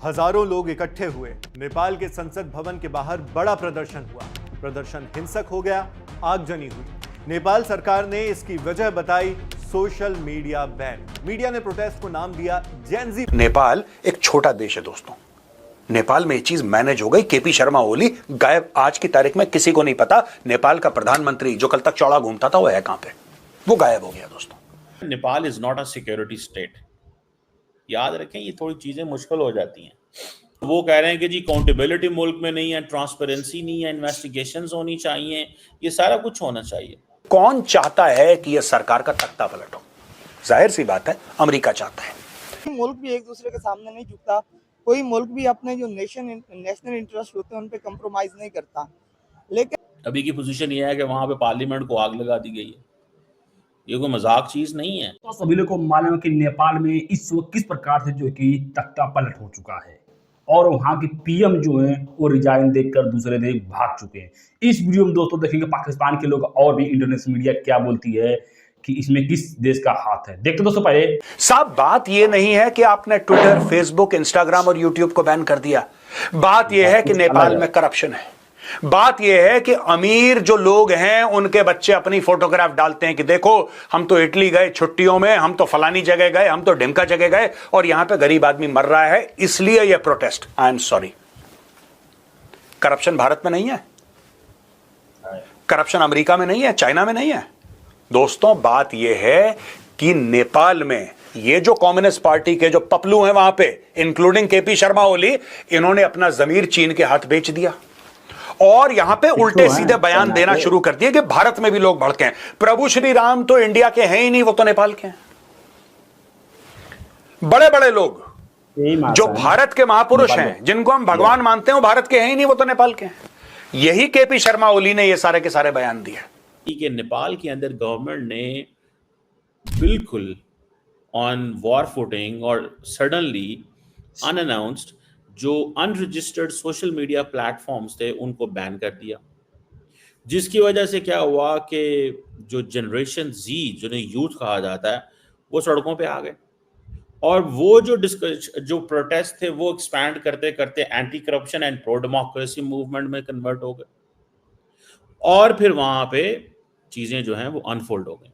हजारों लोग इकट्ठे हुए। नेपाल के संसद भवन के बाहर बड़ा प्रदर्शन हुआ। प्रदर्शन हिंसक हो गया, आगजनी हुई। नेपाल सरकार ने इसकी वजह बताई सोशल मीडिया बैन। मीडिया ने प्रोटेस्ट को नाम दिया जेनजी। नेपाल एक छोटा देश है दोस्तों। नेपाल में ये चीज मैनेज हो गई। केपी शर्मा ओली गायब। आज की तारीख में किसी को नहीं पता नेपाल का प्रधानमंत्री जो कल तक चौड़ा घूमता था वो है कहां पे, वो गायब हो गया दोस्तों। Nepal is not a security state. याद रखें, ये थोड़ी चीजें मुश्किल हो जाती हैं। वो कह रहे हैं कि जी अकाउंटेबिलिटी मुल्क में नहीं है, ट्रांसपेरेंसी नहीं है, इन्वेस्टिगेशंस होनी चाहिए, ये सारा कुछ होना चाहिए। कौन चाहता है कि यह सरकार का तख्ता पलट हो? जाहिर सी बात है, अमेरिका चाहता है। मुल्क भी एक दूसरे के सामने नहीं झुकता, कोई मुल्क भी अपने जो नेशनल इंटरेस्ट होते हैं उन पे कंप्रोमाइज नहीं करता। लेकिन अभी की पोजीशन ये है कि वहां पे पार्लियामेंट को आग लगा दी गई है। ये कोई मजाक चीज नहीं है। तो सभी लोग को मालूम है कि नेपाल में इस वक्त किस प्रकार से जो है कि तख्ता पलट हो चुका है और वहां के पीएम जो है वो रिजाइन देकर दूसरे देश भाग चुके हैं। इस वीडियो में दोस्तों देखेंगे पाकिस्तान के लोग और भी इंटरनेशनल मीडिया क्या बोलती है कि इसमें किस देश का हाथ है। देखते दोस्तों। पहले साहब, बात यह नहीं है कि आपने ट्विटर, फेसबुक, इंस्टाग्राम और यूट्यूब को बैन कर दिया। बात यह है कि नेपाल में करप्शन है। बात यह है कि अमीर जो लोग हैं उनके बच्चे अपनी फोटोग्राफ डालते हैं कि देखो हम तो इटली गए छुट्टियों में, हम तो फलानी जगह गए, हम तो ढिमका जगह गए और यहां पे गरीब आदमी मर रहा है, इसलिए यह protest. I am sorry, corruption Bharat में नहीं है, करप्शन अमेरिका में नहीं है, चाइना में नहीं है दोस्तों। बात यह है कि नेपाल में ये जो कम्युनिस्ट पार्टी के जो पपलू हैं वहां पे, इंक्लूडिंग केपी शर्मा ओली, इन्होंने अपना जमीर चीन के हाथ बेच दिया और यहां पे उल्टे सीधे बयान देना शुरू कर दिए कि भारत में भी लोग भड़के हैं। प्रभु श्री राम तो इंडिया के हैं ही नहीं, वो तो नेपाल के हैं। बड़े बड़े लोग जो भारत के महापुरुष हैं, जिनको हम भगवान मानते हैं, वो भारत के हैं ही नहीं, वो तो नेपाल के हैं। यही केपी शर्मा ओली ने ये सारे के सारे बयान दिए कि नेपाल के अंदर गवर्नमेंट ने बिल्कुल ऑन वॉर फुटिंग और सडनली अनअनाउंस्ड जो अनरजिस्टर्ड सोशल मीडिया प्लेटफॉर्म्स थे उनको बैन कर दिया, जिसकी वजह से क्या हुआ कि जो जनरेशन जी, जिन्हें यूथ कहा जाता है, वो सड़कों पे आ गए और वो जो प्रोटेस्ट थे वो एक्सपैंड करते करते anti corruption and pro democracy movement में कन्वर्ट हो गए और फिर वहां पे चीजें जो हैं वो अनफोल्ड हो गई।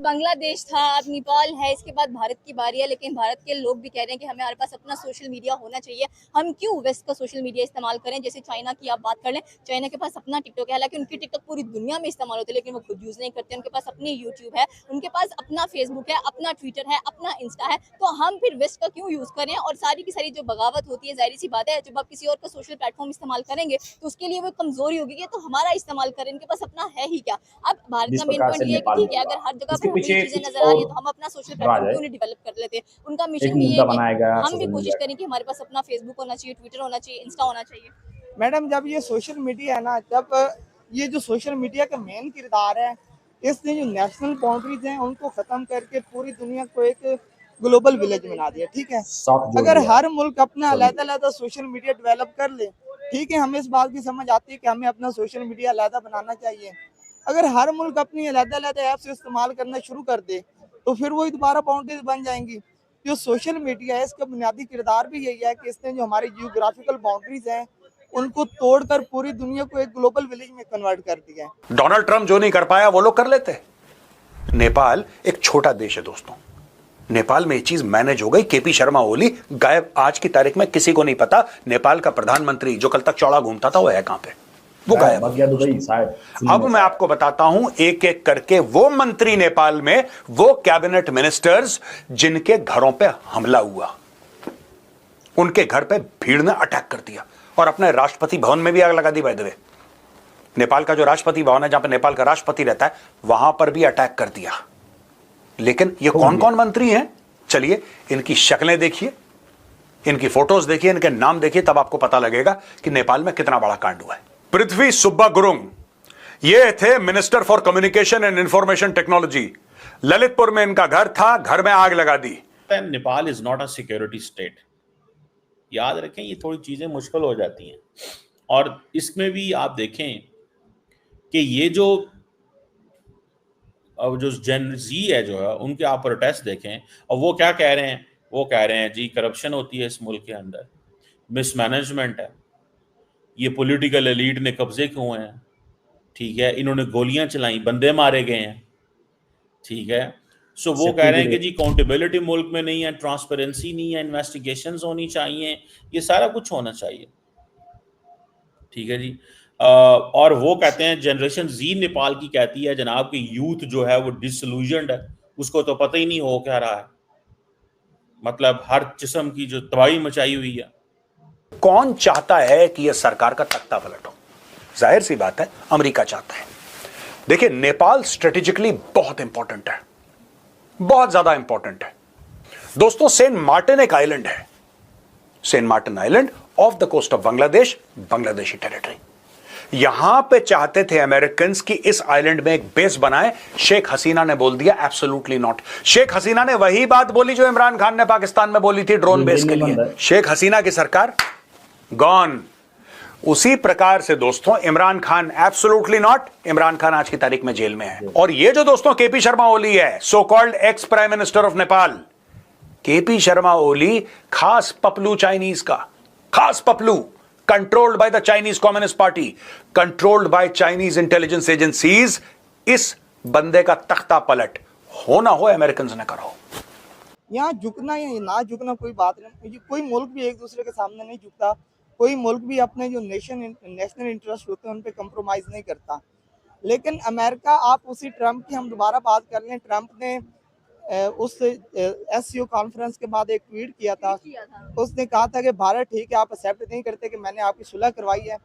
बांग्लादेश था, अब नेपाल है, इसके बाद भारत की बारी है। लेकिन भारत के लोग भी कह रहे हैं कि हमारे पास अपना सोशल मीडिया होना चाहिए। हम क्यों वेस्ट का सोशल मीडिया इस्तेमाल करें? जैसे चाइना की आप बात कर लें, चाइना के पास अपना टिकटॉक है, हालांकि उनकी टिकटॉक पूरी दुनिया में इस्तेमाल होती है लेकिन वो खुद यूज़ नहीं करते। उनके पास अपनी यूट्यूब है, उनके पास अपना फेसबुक है, अपना ट्विटर है, अपना इंस्टा है। तो हम फिर वेस्ट का क्यों यूज़ करें? और सारी की सारी जो बगावत होती है, जाहिर सी बात है, जब आप किसी और का सोशल प्लेटफॉर्म इस्तेमाल करेंगे तो उसके लिए वो कमजोरी होगी कि तो हमारा इस्तेमाल करें, इनके पास अपना है ही क्या। अब भारत का मेन पॉइंट ये है कि ठीक है, अगर हर जगह पर चीजें नजर आ रही है तो हम अपना सोशल प्लेटफॉर्म क्यों नहीं डेवलप कर लेते। उनका मिशन भी ये है कि हम भी कोशिश करें कि हमारे पास अपना फेसबुक होना चाहिए, ट्विटर होना चाहिए, इंस्टा होना चाहिए। मैडम, जब ये सोशल मीडिया है ना, जब ये जो सोशल मीडिया का मेन किरदार है, इसने जो नेशनल बाउंड्रीज हैं उनको खत्म करके पूरी दुनिया को एक ग्लोबल विलेज बना दिया। ठीक है, अगर हर मुल्क अपना अलग-अलग सोशल मीडिया डेवलप कर ले, ठीक है, हमें इस बात की समझ आती है कि हमें अपना सोशल मीडिया अलग बनाना चाहिए। अगर हर मुल्क अपनी अलग-अलग ऐप्स इस्तेमाल करना शुरू कर दे तो फिर वही दोबारा बाउंड्रीज बन जाएंगी। जो सोशल मीडिया है, इसका बुनियादी किरदार भी यही है कि इसने जो हमारी जियोग्राफिकल बाउंड्रीज हैं उनको तोड़कर पूरी दुनिया को एक ग्लोबल विलेज में कन्वर्ट कर दिया है। डोनाल्ड ट्रंप जो नहीं कर पाया वो लोग कर लेते। नेपाल एक छोटा देश है दोस्तों। नेपाल में ये चीज मैनेज हो गई। केपी शर्मा ओली गायब। आज की तारीख में किसी को नहीं पता नेपाल का प्रधानमंत्री जो कल तक चौड़ा घूमता था वो है कहां पे, वो गायब हो गया। अब मैं आपको बताता हूं एक एक करके वो मंत्री नेपाल में, वो कैबिनेट मिनिस्टर्स जिनके घरों पे हमला हुआ, उनके घर पे भीड़ ने अटैक कर दिया और अपने राष्ट्रपति भवन में भी आग लगा दी। बाय द वे, नेपाल का जो राष्ट्रपति भवन है जहां पे नेपाल का राष्ट्रपति रहता है, वहां पर भी अटैक कर दिया। लेकिन ये कौन कौन मंत्री हैं? चलिए इनकी शक्लें देखिए, इनकी फोटोज देखिए, इनके नाम देखिए, तब आपको पता लगेगा कि नेपाल में कितना बड़ा कांड हुआ है। पृथ्वी सुब्बा गुरुंग, ये थे minister for communication and information technology. Lalitpur में इनका घर था, घर में आग लगा दी। Nepal is not a security state. याद रखें, ये थोड़ी चीजें मुश्किल हो जाती हैं और इसमें भी आप देखें कि ये जो जेन जी है जो है, उनके आप प्रोटेस्ट देखें और वो क्या कह रहे हैं, वो कह रहे हैं जी करप्शन होती है इस मुल्क के अंदर, मिसमैनेजमेंट है, ये पॉलिटिकल एलीट ने कब्जे हुए हैं, ठीक है, इन्होंने गोलियां चलाई, बंदे मारे गए हैं, ठीक है। सो वो कह रहे हैं कि जी अकाउंटेबिलिटी मुल्क में नहीं है, ट्रांसपेरेंसी नहीं है, इन्वेस्टिगेशंस होनी चाहिए, ये सारा कुछ होना चाहिए, ठीक है जी। और वो कहते हैं जनरेशन जी नेपाल की कहती है जनाब कि यूथ जो है वो डिसइल्यूजन्ड है, उसको तो पता ही नहीं हो क्या रहा है, मतलब हर किस्म की जो तबाही मचाई हुई है। कौन चाहता है कि यह सरकार का तख्ता पलट हो? जाहिर सी बात है, अमेरिका चाहता है। देखिए, नेपाल स्ट्रेटेजिकली बहुत इंपॉर्टेंट है, बहुत ज्यादा इंपॉर्टेंट है दोस्तों। सेंट मार्टिन एक आइलैंड है, saint Martin island off the coast of Bangladesh, Bangladeshi territory. यहां पे चाहते थे अमेरिकन कि इस आइलैंड में एक बेस बनाए। शेख हसीना ने बोल दिया एब्सोल्युटली नॉट। शेख हसीना ने वही बात बोली जो इमरान खान ने पाकिस्तान में बोली थी ड्रोन बेस के लिए। शेख हसीना की सरकार गॉन। उसी प्रकार से दोस्तों इमरान खान एब्सोल्युटली नॉट। इमरान खान आज की तारीख में जेल में है। और ये जो दोस्तों केपी शर्मा ओली है, so called ex prime minister of Nepal, KP Sharma Oli खास पपलू चाइनीज का, खास पपलू, controlled by the Chinese communist party, controlled by Chinese intelligence agencies. इस बंदे का तख्ता पलट होना हो अमेरिकन ने करो। यहाँ झुकना या ना झुकना कोई बात नहीं, कोई मुल्क भी एक दूसरे के सामने नहीं झुकता, कोई मुल्क भी अपने जो नेशनल इंटरेस्ट होते हैं उन पे कंप्रोमाइज नहीं करता। लेकिन अमेरिका, आप उसी ट्रंप की हम दोबारा बात कर लें, ट्रंप ने उस SCO कॉन्फ्रेंस के बाद एक ट्वीट किया था। उसने कहा था कि भारत ठीक है, आप एक्सेप्ट नहीं करते कि मैंने आपकी सुलह करवाई है,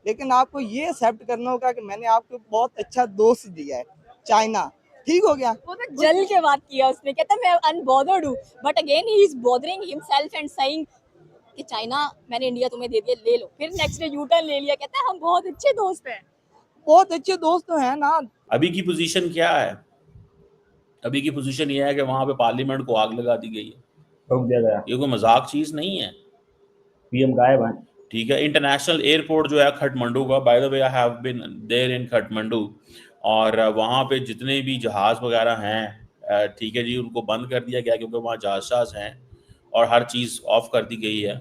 लेकिन आपको ये एक्सेप्ट करना होगा कि मैंने आपको बहुत अच्छा दोस्त दिया है, चाइना। ठीक हो गया। वो तो जल के बात किया उसने, कहता मैं अनबॉदर्ड हूँ, but again he is bothering himself and saying कि चाइना मैंने इंडिया तुम्हें दे दिया, ले लो। फिर नेक्स्ट डे यू टर्न ले लिया, कहता है हम बहुत अच्छे दोस्त हैं। बहुत अच्छे दोस्त तो हैं ना। अभी की पोजीशन क्या है? अभी की पोजीशन ये है कि वहां पे पार्लियामेंट को आग लगा दी गई है, रोक दिया गया, ये कोई मजाक चीज नहीं है। पीएम गायब है, ठीक है। इंटरनेशनल एयरपोर्ट जो है खटमंडू का, by the way I have been there in Kathmandu, और वहाँ पे जितने भी जहाज़ वगैरह हैं, ठीक है जी, उनको बंद कर दिया गया क्योंकि वहाँ जहाज़ हैं और हर चीज़ ऑफ कर दी गई है।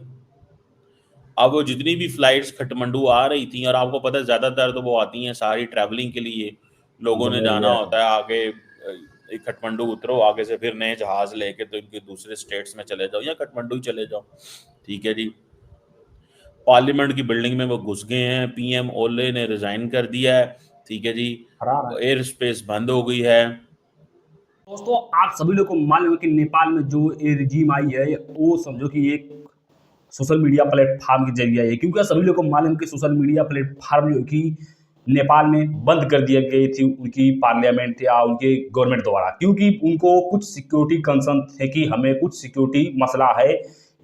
अब वो जितनी भी फ्लाइट्स खटमंडू आ रही थी, और आपको पता है ज़्यादातर तो वो आती हैं सारी ट्रैवलिंग के लिए, लोगों ने जाना होता है आगे, खटमंडू उतरो, आगे से फिर नए जहाज़ लेके तो इनके दूसरे स्टेट्स में चले जाओ या खटमंडू ही चले जाओ, ठीक है जी। पार्लियामेंट की बिल्डिंग में वो घुस गए हैं, PM ओले ने रिजाइन कर दिया है, ठीक है जी, एयर स्पेस बंद हो गई है। दोस्तों आप सभी लोग को मालूम है कि नेपाल में जो ये रिजीम आई है वो समझो कि एक सोशल मीडिया प्लेटफॉर्म के जरिए है, क्योंकि सभी लोग को मालूम है कि सोशल मीडिया प्लेटफॉर्म जो कि नेपाल में बंद कर दिया गई थी उनकी पार्लियामेंट या उनके गवर्नमेंट द्वारा, क्योंकि उनको कुछ सिक्योरिटी कंसर्न थे कि हमें कुछ सिक्योरिटी मसला है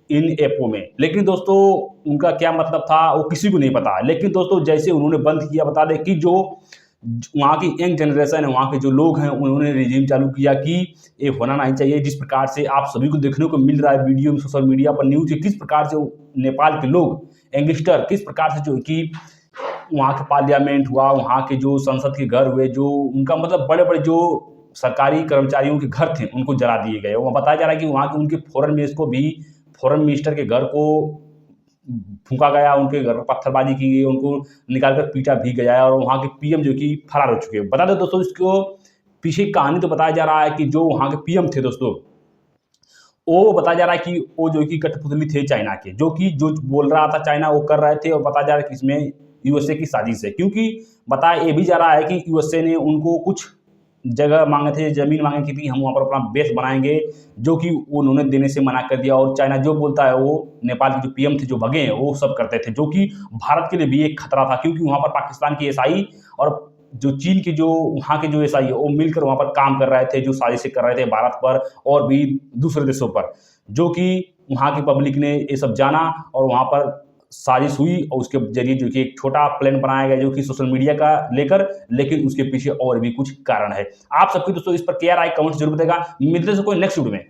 इन ऐपों में। लेकिन दोस्तों उनका क्या मतलब था वो किसी को नहीं पता। लेकिन दोस्तों जैसे उन्होंने बंद किया, बता दें कि जो वहाँ की यंग जनरेशन है, वहाँ के जो लोग हैं, उन्होंने रिजीम चालू किया कि ये होना नहीं चाहिए। जिस प्रकार से आप सभी को देखने को मिल रहा है वीडियो में, सोशल मीडिया पर न्यूज, किस प्रकार से नेपाल के लोग यंगस्टर किस प्रकार से जो कि वहाँ के पार्लियामेंट हुआ, वहाँ के जो संसद के घर हुए, जो उनका मतलब बड़े बड़े जो सरकारी कर्मचारियों के घर थे उनको जला दिए गए। वहाँ बताया जा रहा है कि वहाँ के उनके फॉरेन मिनिस्टर के घर को फूंका गया, उनके घर पर पत्थरबाजी की गई, उनको निकालकर पीटा भी गया है, और वहाँ के PM जो कि फरार हो चुके हैं। बता दें दोस्तों इसको पीछे कहानी तो बताया जा रहा है कि जो वहाँ के PM थे दोस्तों, वो बताया जा रहा है कि वो जो कि कठपुतली थे चाइना के, जो बोल रहा था चाइना वो कर रहे थे, और बताया जा रहा है कि इसमें USA की साजिश है। क्योंकि बताया ये भी जा रहा है कि USA ने उनको कुछ जगह मांगे थे, जमीन मांगी थी, हम वहाँ पर अपना बेस बनाएंगे, जो कि उन्होंने देने से मना कर दिया। और चाइना जो बोलता है वो नेपाल के जो PM थे जो भगे हैं वो सब करते थे, जो कि भारत के लिए भी एक खतरा था, क्योंकि वहाँ पर पाकिस्तान की SI और जो चीन की जो वहाँ के जो SI है वो मिलकर वहाँ पर काम कर रहे थे, जो साजिशें कर रहे थे भारत पर और भी दूसरे देशों पर, जो कि वहाँ की पब्लिक ने ये सब जाना और वहाँ पर साजिश हुई, और उसके जरिए जो कि एक छोटा प्लान बनाया गया जो कि सोशल मीडिया का लेकर, लेकिन उसके पीछे और भी कुछ कारण है। आप सबकी दोस्तों इस पर क्या राय कमेंट जरूर बताएगा। मिलते हैं कोई नेक्स्ट वीडियो में।